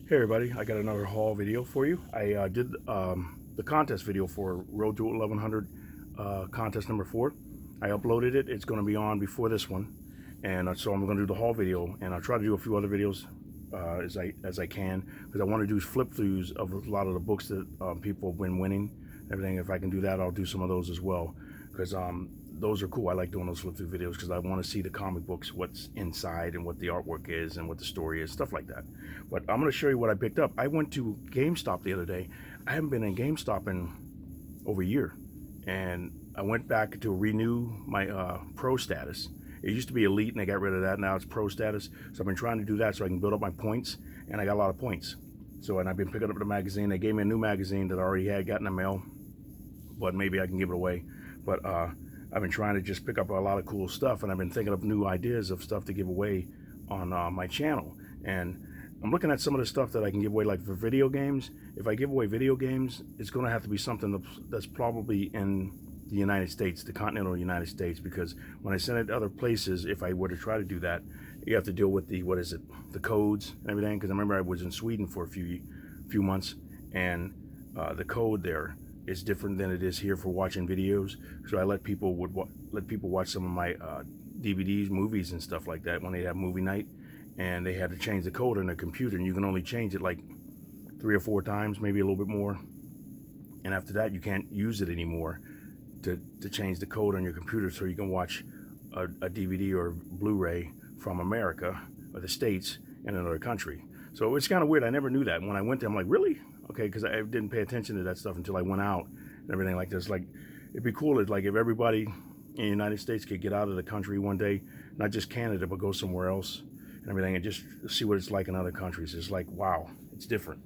Hey everybody, I got another haul video for you. I did the contest video for Road to 1100 contest number 4. I uploaded it. It's going to be on before this one, and so I'm going to do the haul video, and I'll try to do a few other videos as I can, because I want to do flip throughs of a lot of the books that people have been winning. Everything. If I can do that, I'll do some of those as well, because those are cool. I like doing those flip through videos because I want to see the comic books, what's inside and what the artwork is and what the story is, stuff like that. But I'm going to show you what I picked up. I went to Gamestop the other day. I haven't been in Gamestop in over a year, and I went back to renew my pro status. It used to be elite and they got rid of that. Now it's pro status. So I've been trying to do that so I can build up my points, and I got a lot of points. So, and I've been picking up the magazine. They gave me a new magazine that I already had gotten in the mail, but maybe I can give it away. But I've been trying to just pick up a lot of cool stuff, and I've been thinking of new ideas of stuff to give away on my channel. And I'm looking at some of the stuff that I can give away, like for video games. If I give away video games, it's going to have to be something that's probably in the United States, the continental United States, because when I send it to other places, if I were to try to do that, you have to deal with the, the codes and everything. Because I remember I was in Sweden for a few months, and the code there is different than it is here for watching videos. So I let people watch some of my DVDs, movies, and stuff like that when they have movie night, and they had to change the code on their computer, and you can only change it like 3 or 4 times, maybe a little bit more. And after that, you can't use it anymore to change the code on your computer so you can watch a DVD or Blu-ray from America or the States in another country. So it's kind of weird. I never knew that. When I went there, I'm like, really? Okay, because I didn't pay attention to that stuff until I went out and everything like this. Like, it'd be cool if, like, if everybody in the United States could get out of the country one day, not just Canada, but go somewhere else and everything, and just see what it's like in other countries. It's like, wow, it's different.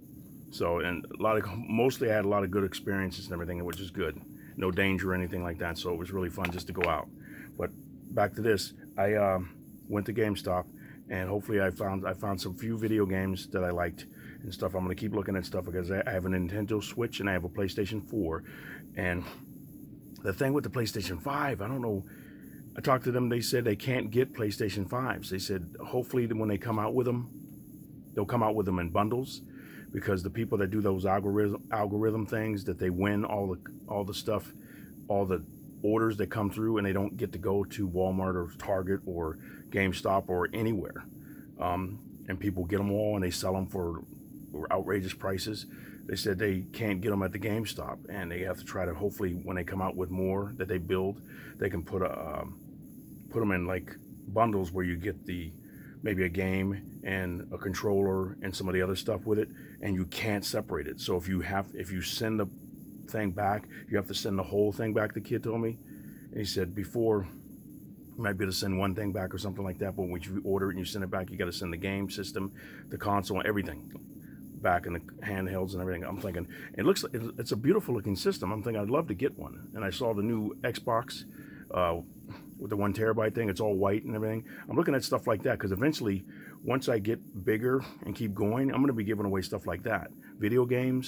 So, and mostly I had a lot of good experiences and everything, which is good. No danger or anything like that. So it was really fun just to go out. But back to this, I went to GameStop, and hopefully I found some few video games that I liked and stuff. I'm going to keep looking at stuff because I have a Nintendo Switch and I have a PlayStation 4. And the thing with the PlayStation 5, I don't know. I talked to them. They said they can't get PlayStation 5s. They said hopefully when they come out with them, they'll come out with them in bundles, because the people that do those algorithm things, that they win all the stuff, all the orders that come through, and they don't get to go to Walmart or Target or GameStop or anywhere. And people get them all and they sell them for outrageous prices. They said they can't get them at the GameStop, and they have to try to, hopefully when they come out with more that they build, they can put them in like bundles where you get maybe a game and a controller and some of the other stuff with it, and you can't separate it. So if you send the thing back, you have to send the whole thing back, the kid told me. And he said before, you might be able to send one thing back or something like that, but when you order it and you send it back, you got to send the game system, the console, everything back, in the handhelds and everything. I'm thinking, it's a beautiful looking system. I'm thinking I'd love to get one. And I saw the new Xbox with the 1 terabyte thing. It's all white and everything. I'm looking at stuff like that, because eventually, once I get bigger and keep going, I'm going to be giving away stuff like that. Video game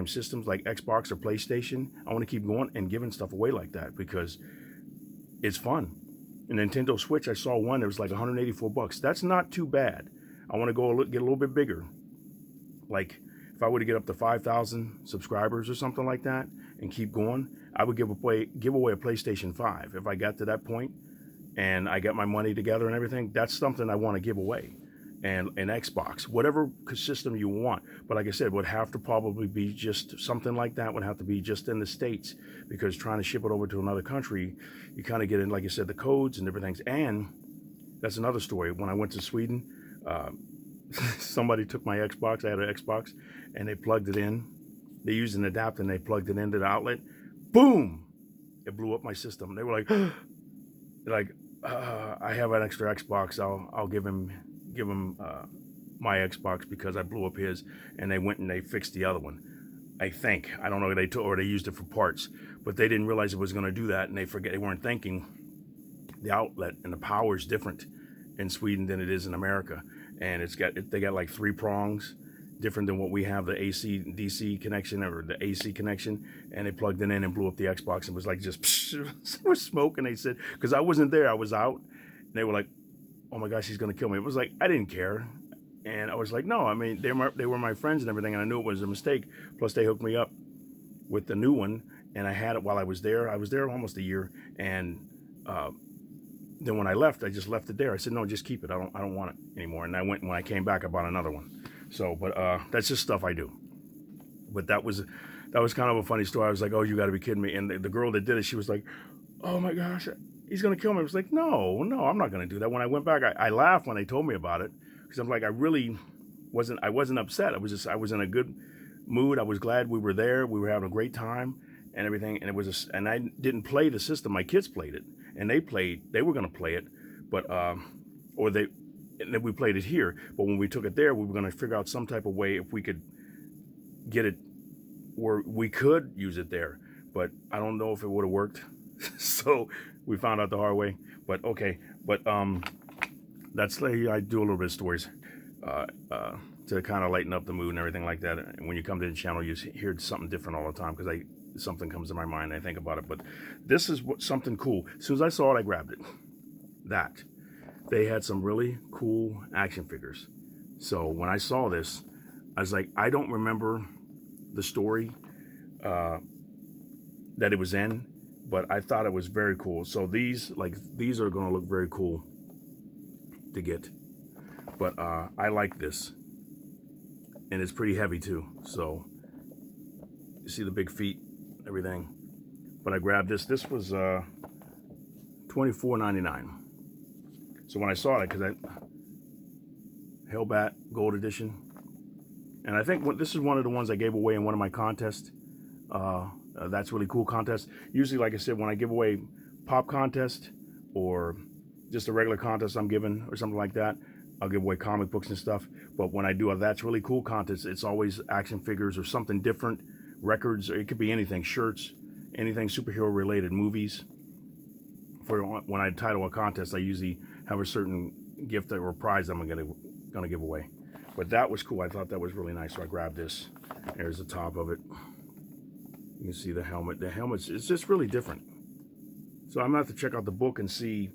systems like Xbox or PlayStation. I want to keep going and giving stuff away like that because it's fun. And Nintendo Switch, I saw one that was like 184 bucks. That's not too bad. I want to get a little bit bigger. Like, if I were to get up to 5,000 subscribers or something like that and keep going, I would give away a PlayStation 5. If I got to that point and I got my money together and everything, that's something I want to give away. And an Xbox, whatever system you want. But like I said, would have to probably be just something like that, would have to be just in the States, because trying to ship it over to another country, you kind of get in, like I said, the codes and different things. And that's another story. When I went to Sweden, somebody took my Xbox. I had an Xbox, and they plugged it in. They used an adapter and they plugged it into the outlet. Boom! It blew up my system. They were like, I have an extra Xbox. I'll give him my Xbox because I blew up his. And they went and they fixed the other one. I think, I don't know, or they used it for parts, but they didn't realize it was going to do that, and they weren't thinking the outlet and the power is different in Sweden than it is in America. And they got like 3 prongs, different than what we have, the AC DC connection or the AC connection. And they plugged it in and blew up the Xbox, and was like just psh, was smoke. And they said, because I wasn't there, I was out, and they were like, oh my gosh, he's gonna kill me. It was like, I didn't care. And I was like, no, I mean, they were my friends and everything, and I knew it was a mistake. Plus, they hooked me up with the new one, and I had it while I was there. I was there almost a year, and then when I left, I just left it there. I said, no, just keep it. I don't want it anymore. And when I came back, I bought another one. So, but that's just stuff I do. But that was kind of a funny story. I was like, oh, you got to be kidding me. And the girl that did it, she was like, oh my gosh, he's gonna kill me. I was like, no, I'm not gonna do that. When I went back, I laughed when they told me about it, because I'm like, I wasn't upset. I was in a good mood. I was glad we were there. We were having a great time and everything. And and I didn't play the system. My kids played it, and they were gonna play it, but and then we played it here. But when we took it there, we were gonna figure out some type of way if we could get it where we could use it there. But I don't know if it would have worked. So we found out the hard way. But okay. But that's like, I do a little bit of stories to kind of lighten up the mood and everything like that. And when you come to the channel, you hear something different all the time, because something comes to my mind and I think about it. But this is something cool. As soon as I saw it, I grabbed it. They had some really cool action figures. So when I saw this, I was like, I don't remember the story that it was in, but I thought it was very cool. So these are going to look very cool to get. But I like this, and it's pretty heavy too. So you see the big feet, everything. But I grabbed this. This was $24.99. So when I saw it, because Hellbat Gold Edition, and I think this is one of the ones I gave away in one of my contests. That's really cool contest. Usually, like I said, when I give away pop contest or just a regular contest I'm giving or something like that, I'll give away comic books and stuff. But when I do a That's Really Cool contest, it's always action figures or something different, records, or it could be anything, shirts, anything superhero related, movies. For when I title a contest, I usually have a certain gift or prize I'm gonna give away. But that was cool. I thought that was really nice, so I grabbed this. There's the top of it. You can see the helmet. The helmet's, it's just really different. So I'm gonna have to check out the book and see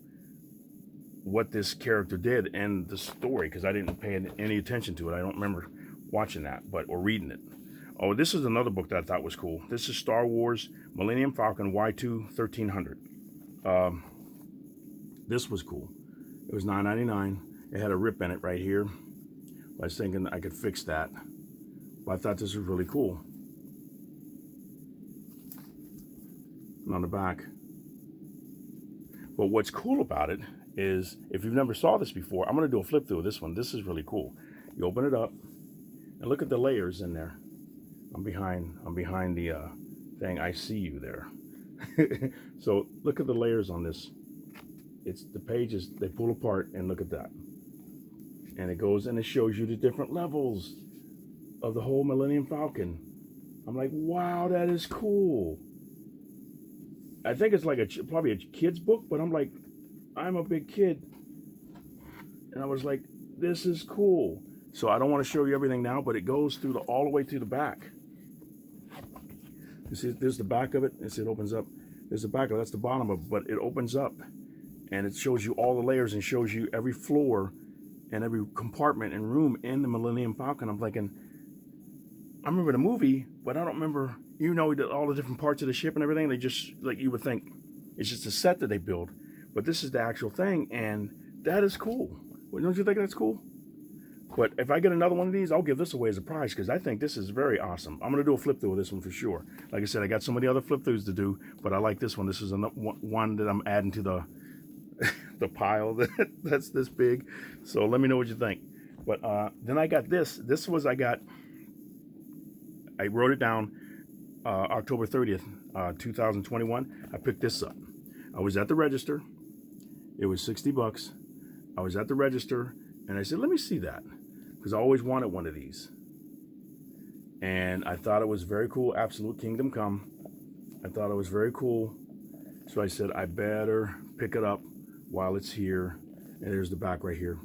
what this character did and the story, because I didn't pay any attention to it. I don't remember watching that, or reading it. Oh, this is another book that I thought was cool. This is Star Wars Millennium Falcon Y2 1300. This was cool. It was $9.99. It had a rip in it right here. I was thinking I could fix that, but I thought this was really cool. And on the back. But what's cool about it is, if you've never saw this before, I'm going to do a flip through of this one. This is really cool. You open it up and look at the layers in there. I'm behind the thing. I see you there. So look at the layers on this. It's the pages, they pull apart, and look at that. And it goes and it shows you the different levels of the whole Millennium Falcon. I'm like, wow, that is cool. I think it's like probably a kid's book, but I'm like, I'm a big kid. And I was like, this is cool. So I don't want to show you everything now, but it goes through all the way to the back. You see, there's the back of it. You see, it opens up. There's the back of it. That's the bottom of it, but it opens up. And it shows you all the layers and shows you every floor and every compartment and room in the Millennium Falcon. I'm thinking, I remember the movie, but I don't remember, all the different parts of the ship and everything. They just, like, you would think it's just a set that they build. But this is the actual thing, and that is cool. Don't you think that's cool? But if I get another one of these, I'll give this away as a prize, because I think this is very awesome. I'm going to do a flip through of this one for sure. Like I said, I got so many other flip throughs to do, but I like this one. This is one that I'm adding to the pile that's this big. So let me know what you think. But then I got this. I wrote it down October 30th, 2021. I picked this up. I was at the register. It was $60. I was at the register and I said, let me see that, because I always wanted one of these. And I thought it was very cool. Absolute Kingdom Come. I thought it was very cool. So I said, I better pick it up while it's here. And there's the back right here.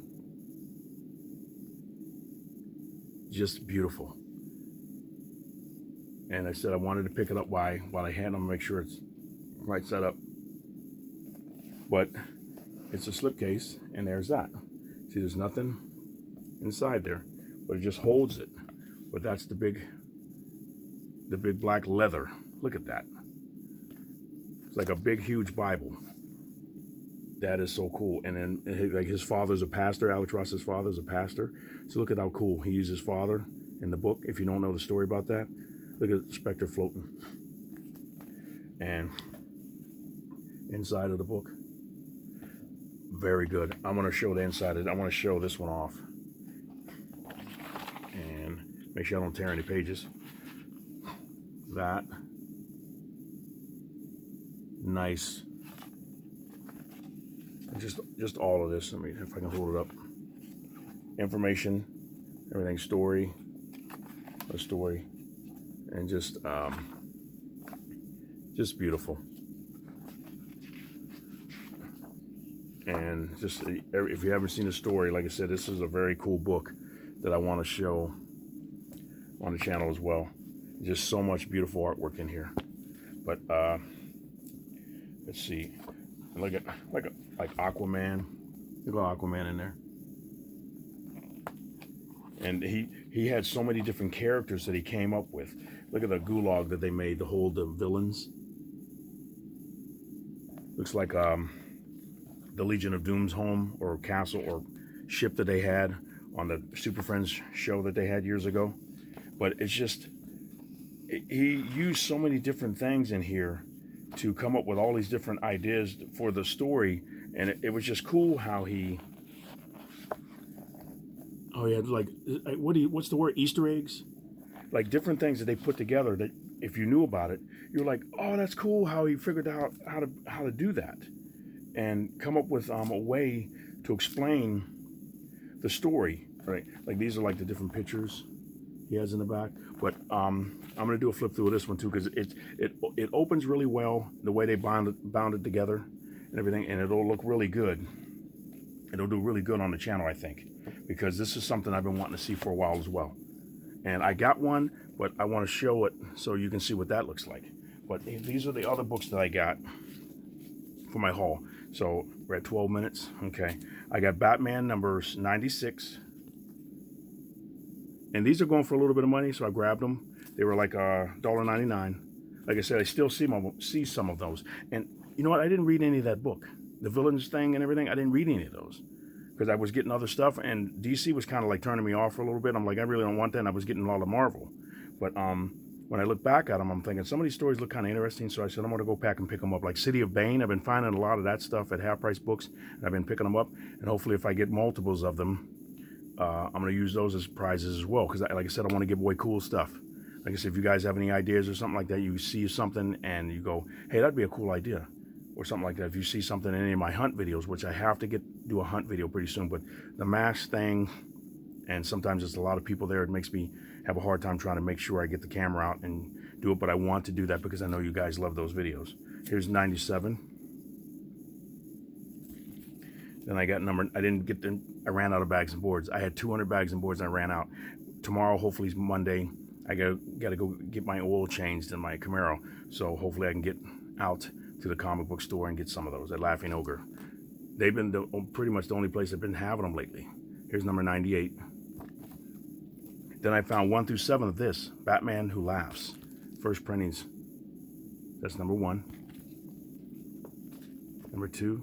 Just beautiful. And I said I wanted to pick it up while I had them, make sure it's right set up. But it's a slipcase, and there's that. See, there's nothing inside there, but it just holds it. But that's the big black leather. Look at that. It's like a big, huge Bible. That is so cool. And then like his father's a pastor. Alex Ross's father's a pastor. So look at how cool he used his father in the book. If you don't know the story about that, look at the specter floating. And inside of the book, very good. I'm going to show the inside of it. I want to show this one off. And make sure I don't tear any pages. That. Nice. Just all of this. I mean, if I can hold it up. Information, everything, story, a story, and just beautiful. And just if you haven't seen the story, like I said, this is a very cool book that I want to show on the channel as well. Just so much beautiful artwork in here. But let's see. Look at like Aquaman. Look at Aquaman in there. And he had so many different characters that he came up with. Look at the gulag that they made to hold the villains. Looks like the Legion of Doom's home or castle or ship that they had on the Super Friends show that they had years ago. But it's just, he used so many different things in here to come up with all these different ideas for the story. And it was just cool how he, oh yeah, like, what's the word, Easter eggs? Like different things that they put together that if you knew about it, you're like, oh, that's cool how he figured out how to do that. And come up with a way to explain the story, right? Like these are like the different pictures he has in the back. But I'm gonna do a flip through of this one too, because it opens really well, the way they bound it together and everything, and it'll look really good. It'll do really good on the channel, I think, because this is something I've been wanting to see for a while as well. And I got one, but I want to show it so you can see what that looks like. But these are the other books that I got for my haul. So we're at 12 minutes. Okay. I got Batman numbers 96. And these are going for a little bit of money, so I grabbed them. They were like $1.99. Like I said, I still see some of those. And you know what? I didn't read any of that book. The villains thing and everything, I didn't read any of those. Because I was getting other stuff, and DC was kind of like turning me off for a little bit. I'm like, I really don't want that, and I was getting a lot of Marvel. But when I look back at them, I'm thinking some of these stories look kind of interesting, so I said I'm going to go back and pick them up. Like City of Bane, I've been finding a lot of that stuff at half-price books, and I've been picking them up. And hopefully if I get multiples of them, I'm going to use those as prizes as well. Because like I said, I want to give away cool stuff. Like I said, if you guys have any ideas or something like that, you see something and you go, hey, that'd be a cool idea. Or something like that. If you see something in any of my hunt videos, which I have to do a hunt video pretty soon, but the mask thing, and sometimes there's a lot of people there, it makes me have a hard time trying to make sure I get the camera out and do it, but I want to do that because I know you guys love those videos. Here's 97. Then I got I ran out of bags and boards. I had 200 bags and boards and I ran out. Tomorrow, hopefully it's Monday, I gotta go get my oil changed in my Camaro, so hopefully I can get out to the comic book store and get some of those at Laughing Ogre. They've been pretty much the only place I've been having them lately. Here's number 98. Then I found 1 through 7 of this, Batman Who Laughs. First printings. That's number 1. Number 2.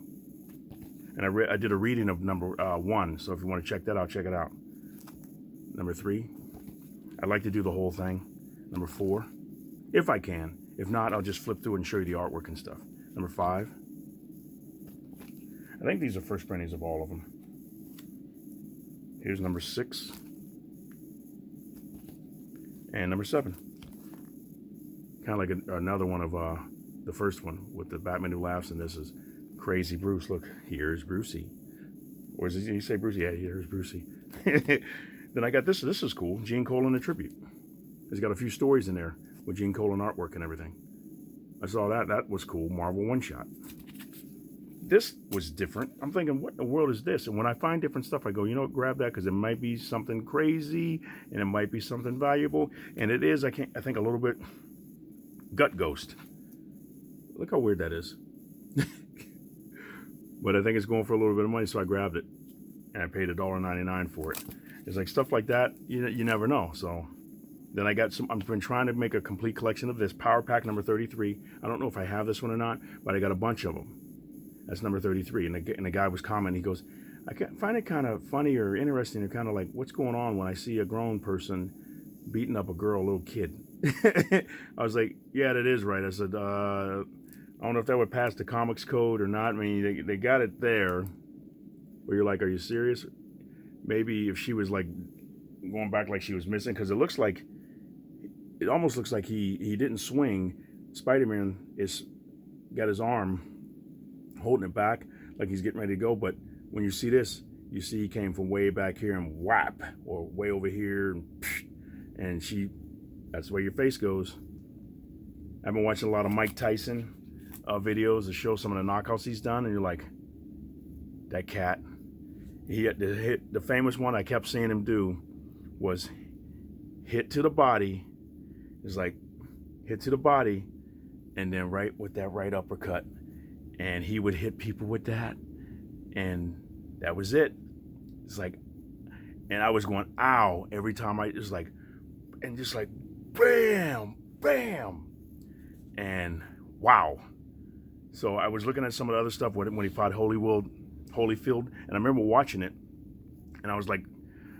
And I did a reading of number 1, so if you want to check that out, check it out. Number 3. I'd like to do the whole thing. Number 4, if I can. If not, I'll just flip through and show you the artwork and stuff. Number 5. I think these are first printings of all of them. Here's number 6. And number 7. Kind of like another one of the first one with the Batman Who Laughs, and this is Crazy Bruce. Look, here's Brucey. Or does he say Brucey? Yeah, here's Brucey. Then I got this. This is cool. Gene Colan, a tribute. He's got a few stories in there with Gene Colan artwork and everything. I saw that. That was cool. Marvel one-shot. This was different. I'm thinking, what in the world is this? And when I find different stuff, I go, you know what, grab that because it might be something crazy and it might be something valuable. And it is, I think, a little bit gut ghost. Look how weird that is. But I think it's going for a little bit of money, so I grabbed it. And I paid $1.99 for it. It's like stuff like that. You never know. So then I got some. I've been trying to make a complete collection of this Power Pack number 33. I don't know if I have this one or not, but I got a bunch of them. That's number 33. And the guy was commenting. He goes, I find it kind of funny or interesting or kind of like what's going on when I see a grown person beating up a girl, a little kid. I was like, yeah, that is right. I said, I don't know if that would pass the comics code or not. I mean, they got it there where you're like, are you serious? Maybe if she was like going back like she was missing, because it almost looks like he didn't swing. Spider-Man is got his arm holding it back like he's getting ready to go, but when you see this, you see he came from way back here and whap, or way over here, and that's where your face goes. I've been watching a lot of Mike Tyson videos to show some of the knockouts he's done, and you're like, that cat. He had the famous one I kept seeing him do was hit to the body. It's like hit to the body, and then right with that right uppercut, and he would hit people with that, and that was it. It's like, and I was going ow every time I just like, and just like bam, bam, and wow. So I was looking at some of the other stuff when he fought Holyfield, and I remember watching it, and I was like,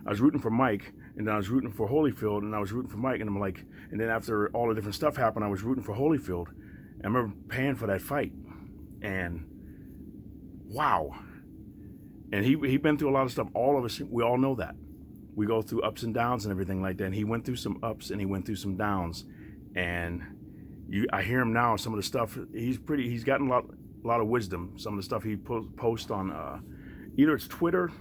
I was rooting for Mike, and then I was rooting for Holyfield, and I was rooting for Mike, and I'm like, and then after all the different stuff happened, I was rooting for Holyfield. And I remember paying for that fight, and wow. And he been through a lot of stuff. All of us, we all know that. We go through ups and downs and everything like that. And he went through some ups and he went through some downs. And I hear him now. Some of the stuff he's gotten a lot of wisdom. Some of the stuff he posts on either it's Twitter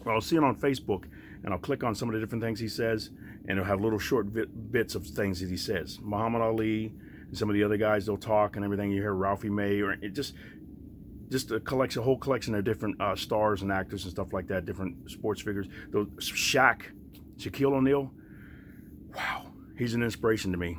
or I'll see it on Facebook, and I'll click on some of the different things he says, and it'll have little short bits of things that he says. Muhammad Ali and some of the other guys, they'll talk and everything. You hear Ralphie May, or it just a whole collection of different stars and actors and stuff like that, different sports figures. Those Shaquille O'Neal, wow, he's an inspiration to me.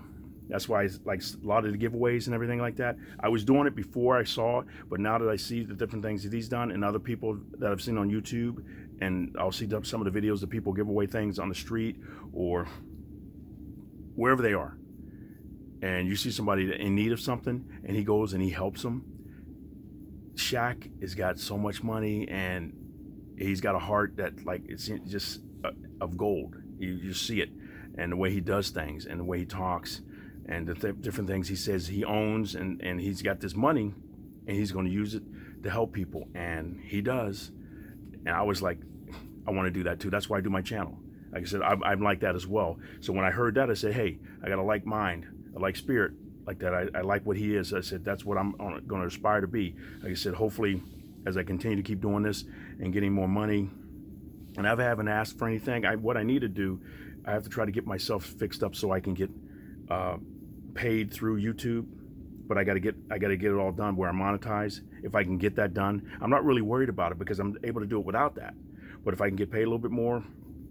That's why it's like a lot of the giveaways and everything like that. I was doing it before I saw it, but now that I see the different things that he's done and other people that I've seen on YouTube, and I'll see some of the videos that people give away things on the street or wherever they are, and you see somebody in need of something and he goes and he helps them. Shaq has got so much money, and he's got a heart that like it's just of gold. You just see it, and the way he does things and the way he talks and the different things he says he owns, and he's got this money and he's going to use it to help people, and he does. And I was like, I want to do that too. That's why I do my channel. Like I said, I'm like that as well. So when I heard that, I said, hey, I got a like mind, a like spirit like that. I like what he is. I said, that's what I'm going to aspire to be. Like I said, hopefully as I continue to keep doing this and getting more money, and I haven't asked for anything. What I need to do, I have to try to get myself fixed up so I can get paid through YouTube. But I got to get it all done where I monetize. If I can get that done, I'm not really worried about it because I'm able to do it without that. But if I can get paid a little bit more,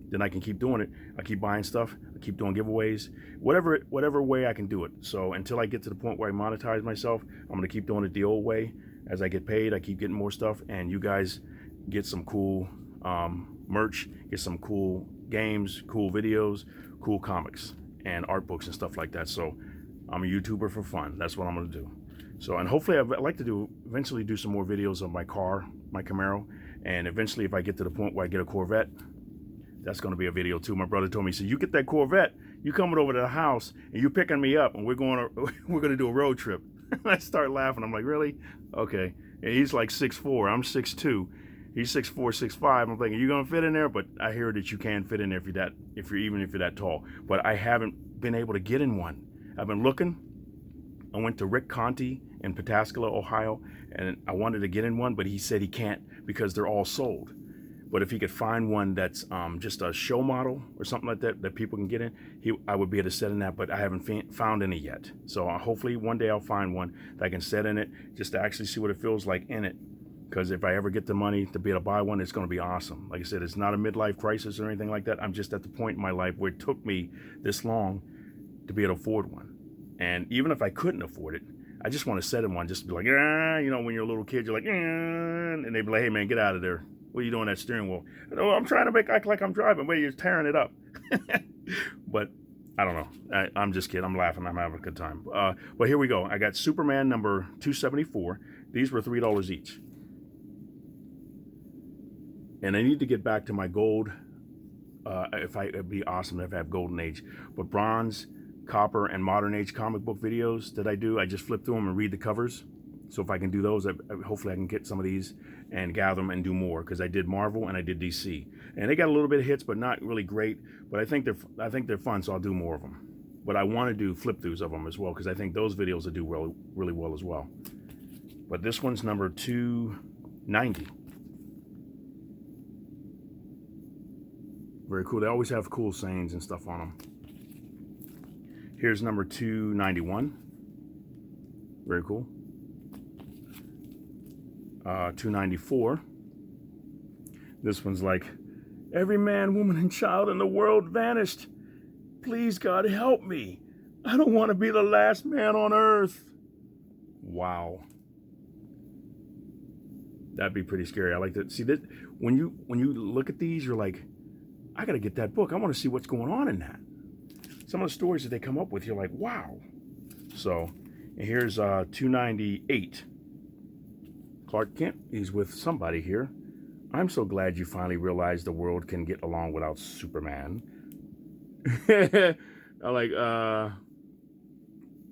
then I can keep doing it. I keep buying stuff. I keep doing giveaways, whatever way I can do it. So until I get to the point where I monetize myself, I'm gonna keep doing it the old way. As I get paid, I keep getting more stuff, and you guys get some cool merch, get some cool games, cool videos, cool comics, and art books and stuff like that. So I'm a YouTuber for fun. That's what I'm gonna do. So, and hopefully I'd like to eventually do some more videos of my car, my Camaro, and eventually if I get to the point where I get a Corvette, that's going to be a video too. My brother told me, so you get that Corvette, you coming over to the house and you picking me up and we're going to do a road trip. I start laughing. I'm like, really? Okay. And he's like 6'4", I'm 6'2". He's 6'4", 6'5". I'm thinking, you going to fit in there? But I hear that you can fit in there if you're that tall. But I haven't been able to get in one. I've been looking. I went to Rick Conti in Pataskala, Ohio, and I wanted to get in one, but he said he can't because they're all sold. But if he could find one that's just a show model or something like that people can get in, I would be able to set in that, but I haven't found any yet. So hopefully one day I'll find one that I can set in it just to actually see what it feels like in it. Because if I ever get the money to be able to buy one, it's going to be awesome. Like I said, it's not a midlife crisis or anything like that. I'm just at the point in my life where it took me this long to be able to afford one. And even if I couldn't afford it, I just want to set in one just to be like, when you're a little kid, you're like, and they'd be like, hey man, get out of there. What are you doing at steering wheel? No, I'm trying to act like I'm driving. Wait, you're tearing it up. But I don't know. I'm just kidding. I'm laughing. I'm having a good time. But here we go. I got Superman number 274. These were $3 each. And I need to get back to my gold. It'd be awesome if I have golden age. But bronze, copper, and modern age comic book videos that I do, I just flip through them and read the covers. So if I can do those, hopefully I can get some of these and gather them and do more, because I did Marvel and I did DC, and they got a little bit of hits, but not really great. But I think they're fun, so I'll do more of them. But I want to do flip throughs of them as well, because I think those videos will do really well as well. But this one's number 290. Very cool. They always have cool sayings and stuff on them. Here's number 291. Very cool. 294. This one's like, every man, woman, and child in the world vanished. Please, God, help me. I don't want to be the last man on earth. Wow. That'd be pretty scary. I like to see that. When you look at these, you're like, I got to get that book. I want to see what's going on in that. Some of the stories that they come up with, you're like, wow. So, and here's 298. Clark Kent, he's with somebody here. I'm so glad you finally realized the world can get along without Superman. I'm like,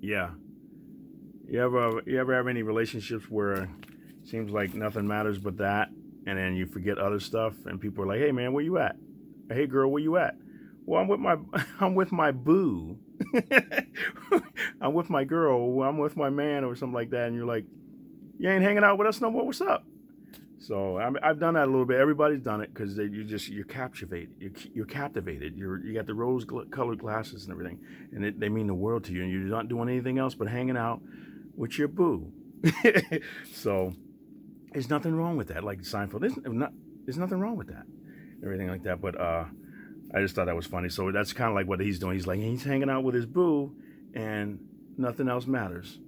yeah. You ever have any relationships where it seems like nothing matters but that, and then you forget other stuff, and people are like, hey man, where you at? Hey girl, where you at? Well, I'm with my boo. I'm with my girl. I'm with my man, or something like that, and you're like, you ain't hanging out with us no more. What's up? So I've done that a little bit. Everybody's done it, because you're captivated. You're captivated. You got the rose-colored glasses and everything, and they mean the world to you. And you're not doing anything else but hanging out with your boo. So there's nothing wrong with that. Like Seinfeld, there's nothing wrong with that. Everything like that. But I just thought that was funny. So that's kind of like what he's doing. He's like, he's hanging out with his boo, and nothing else matters.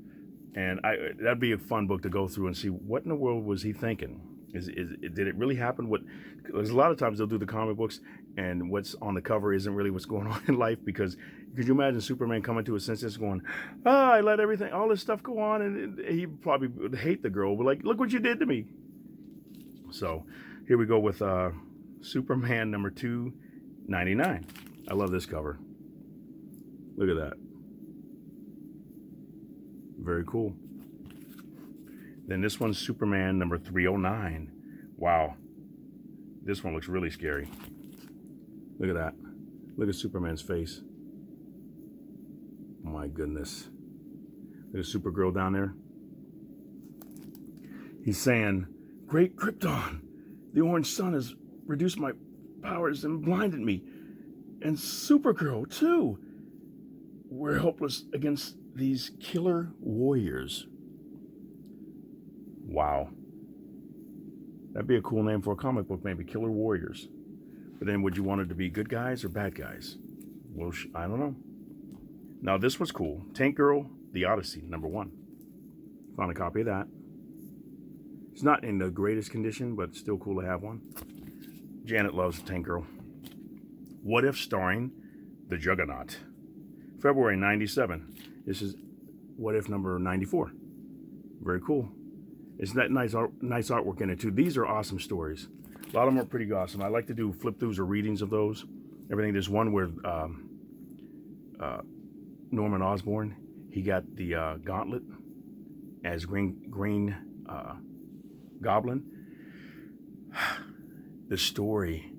And that'd be a fun book to go through and see what in the world was he thinking. Did it really happen? Because a lot of times they'll do the comic books, and what's on the cover isn't really what's going on in life. Because could you imagine Superman coming to a senses going, I let all this stuff go on, and he probably would hate the girl, but like, look what you did to me. So here we go with Superman number 299. I love this cover. Look at that. Very cool. Then this one's Superman number 309. Wow. This one looks really scary. Look at that. Look at Superman's face. Oh my goodness. There's Supergirl down there. He's saying, Great Krypton, the orange sun has reduced my powers and blinded me. And Supergirl, too. We're helpless against these killer warriors. Wow. That'd be a cool name for a comic book, maybe, Killer Warriors. But then would you want it to be good guys or bad guys? Well, I don't know. Now this was cool. Tank Girl, The Odyssey, number 1. Found a copy of that. It's not in the greatest condition, but it's still cool to have one. Janet loves Tank Girl. What If, starring the Juggernaut. February 97. This is What If number 94. Very cool. It's that nice artwork in it too. These are awesome stories. A lot of them are pretty awesome. I like to do flip throughs or readings of those. Everything. There's one where Norman Osborn, he got the gauntlet as Green Goblin. The story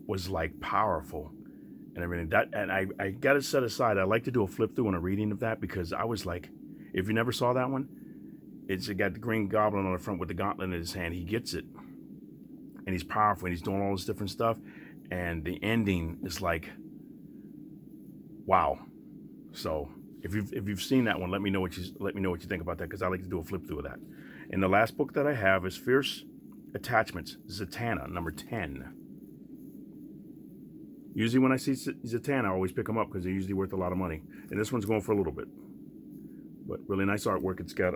was like powerful and everything. I got it set aside. I like to do a flip through and a reading of that, because I was like, if you never saw that one, it's got the Green Goblin on the front with the gauntlet in his hand. He gets it, and he's powerful, and he's doing all this different stuff. And the ending is like, wow. So if you've seen that one, let me know what you think about that, because I like to do a flip through of that. And the last book that I have is Fierce Attachments, Zatanna, number 10. Usually when I see Zatanna, I always pick them up because they're usually worth a lot of money. And this one's going for a little bit, but really nice artwork. It's got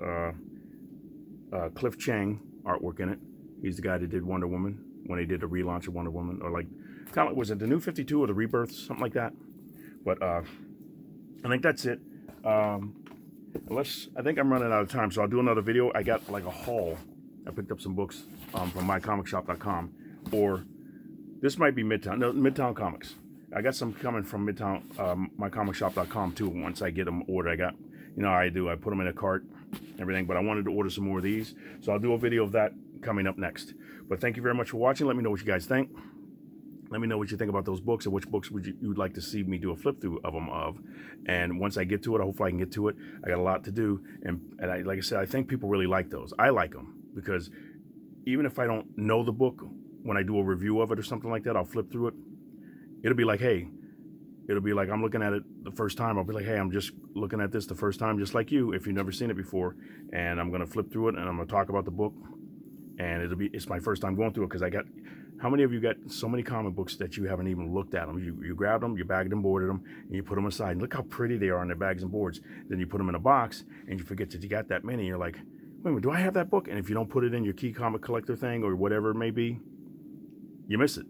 Cliff Chang artwork in it. He's the guy that did Wonder Woman when they did the relaunch of Wonder Woman, or like, kind of, was it the New 52 or the Rebirth, something like that. But I think that's it. Unless, I think I'm running out of time, so I'll do another video. I got like a haul. I picked up some books from mycomicshop.com, or this might be Midtown. No, Midtown Comics. I got some coming from Midtown, mycomicshop.com too. Once I get them ordered, I got, you know how I do. I put them in a cart, everything. But I wanted to order some more of these, so I'll do a video of that coming up next. But thank you very much for watching. Let me know what you guys think. Let me know what you think about those books, and which books would you'd like to see me do a flip through of them of. And once I get to it, hopefully I can get to it. I got a lot to do, and like I said, I think people really like those. I like them because even if I don't know the book, when I do a review of it or something like that, I'll flip through it. It'll be like, hey, it'll be like I'm looking at it the first time. I'll be like, hey, I'm just looking at this the first time, just like you, if you've never seen it before. And I'm gonna flip through it, and I'm gonna talk about the book. And it's my first time going through it, because I got, how many of you got so many comic books that you haven't even looked at them? You grabbed them, you bagged them, boarded them, and you put them aside. And look how pretty they are on their bags and boards. Then you put them in a box, and you forget that you got that many. You're like, wait a minute, do I have that book? And if you don't put it in your key comic collector thing or whatever it may be, you miss it.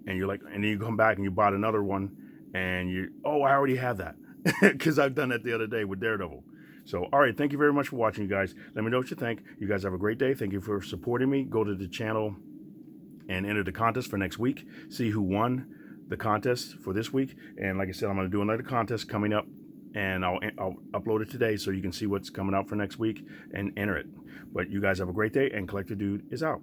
And you're like, and then you come back and you bought another one, and you, oh, I already have that, because I've done that the other day with Daredevil. So, all right, thank you very much for watching, you guys. Let me know what you think. You guys have a great day. Thank you for supporting me. Go to the channel and enter the contest for next week. See who won the contest for this week. And like I said, I'm going to do another contest coming up, and I'll upload it today so you can see what's coming out for next week and enter it. But you guys have a great day, and Collector Dude is out.